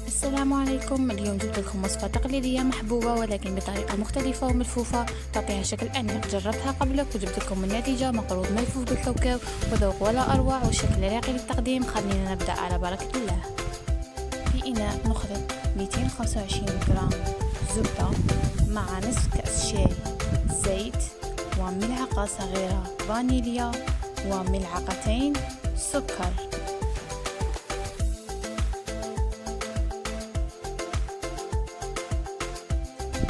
السلام عليكم. اليوم جبت لكم وصفة تقليدية محبوبة ولكن بطريقة مختلفة وملفوفة تعطيها شكل أنيق. جربتها قبلك وجبت لكم النتيجة: مقروض ملفوف بالكاوكاو وذوق ولا أروع والشكل راقي للتقديم. خلينا نبدأ على بركة الله. في إناء نخلط 225 جرام زبدة مع نصف كأس شاي زيت وملعقة صغيرة فانيليا وملعقتين سكر.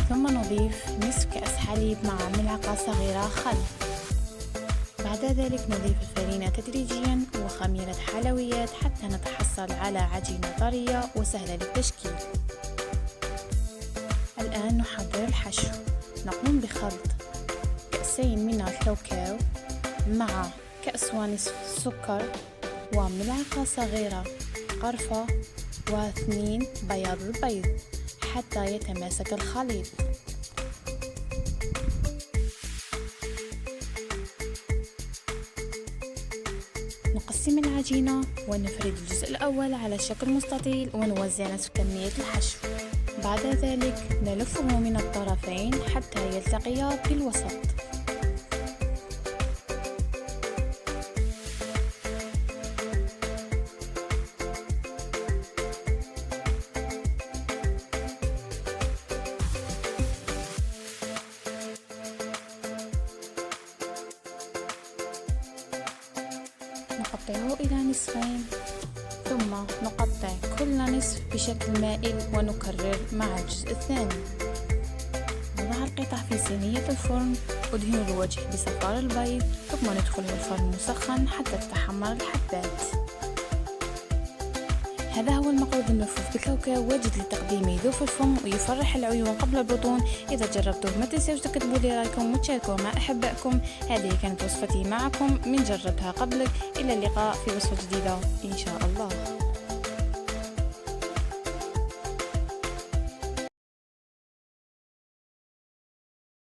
ثم نضيف نصف كأس حليب مع ملعقة صغيرة خل. بعد ذلك نضيف الفرينة تدريجيا وخميرة حلويات حتى نتحصل على عجينة طرية وسهلة للتشكيل. الآن نحضر الحشو. نقوم بخلط كأسين من الكاوكاو مع كأس ونصف سكر وملعقة صغيرة قرفة و2 بياض البيض حتى يتماسك الخليط. نقسم العجينة ونفرد الجزء الأول على شكل مستطيل ونوزع نصف كمية الحشو. بعد ذلك نلفه من الطرفين حتى يلتقيا بالوسط. نقطعه إلى نصفين ثم نقطع كل نصف بشكل مائل ونكرر مع الجزء الثاني. نضع القطع في صينية الفرن. أدهن الوجه بصفار البيض ثم ندخله الفرن مسخن حتى تتحمر الحبات. هذا هو المقروض الملفوف بالكاوكاو، واجد للتقديم، يذوب في الفم ويفرح العيون قبل البطون. إذا جربتوه ما تنسوش تكتبوا لي رايكم وتشاركوا مع أحبائكم. هذه كانت وصفتي معكم من جربها قبلك. إلى اللقاء في وصفة جديدة إن شاء الله.